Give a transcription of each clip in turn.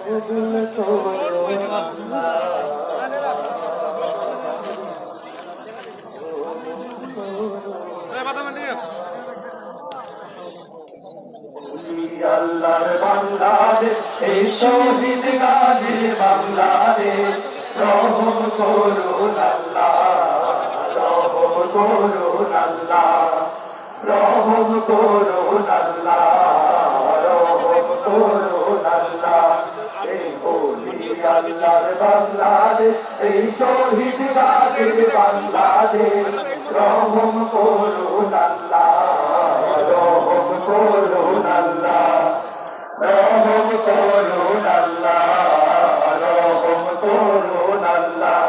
কবুল করো আল্লাহর বাংলাদেশ এই শহীদ গাজীর বাংলাদেশ রহম করুন আল্লাহ রহম করুন আল্লাহ রহম করুন আল্লাহ রহম করুন আল্লাহ এই বলি আল্লাহর বাংলাদেশ এই শহীদ গাজীর বাংলাদেশ রহম করুন আল্লাহ রহম করুন আল্লাহ রহম করুন আল্লাহ রহম করুন আল্লাহ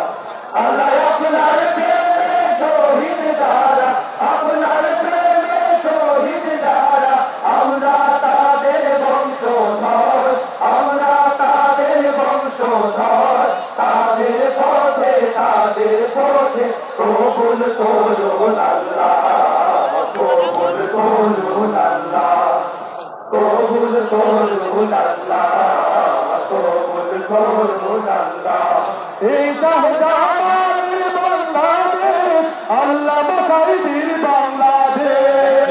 আল্লাহ আপনার প্রেমে শহীদ যারা আপনার প্রেমে শহীদ যারা আমরা তাদের বংশধর আমরা তাদের বংশধর তাদের পথে কবুল করুন আল্লাহ কবুল করুন আল্লাহ কবুল করুন আল্লাহ কবুল করুন আল্লাহ এই শাহজালালের বাংলাদেশ আল্লাহ বাসাইদির বাংলাদেশ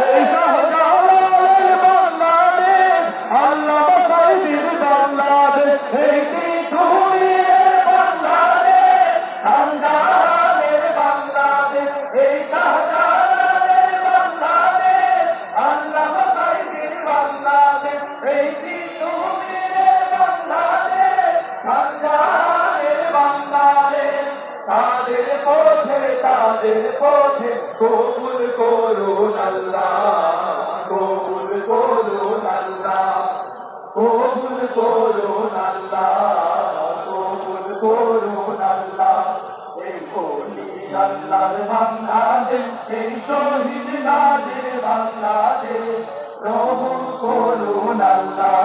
এই শাহজালালের বাংলাদেশ আল্লাহ বাসাইদির বাংলাদেশ এই পৃথিবীর বাংলাদেশ আমজাদের বাংলাদেশ এই শাহজালালের বাংলাদেশ আল্লাহ বাসাইদির বাংলাদেশ এই পৃথিবীর বাংলাদেশ আমজাদের বাংলাদেশ তাদের পথে কবুল করুন আল্লাহ কবুল করুন আল্লাহ কবুল করুন আল্লাহ কবুল করুন আল্লাহ এই বলি আল্লাহর বাংলাদেশ এই শহীদ গাজীর বাংলাদেশ রহম করুন আল্লাহ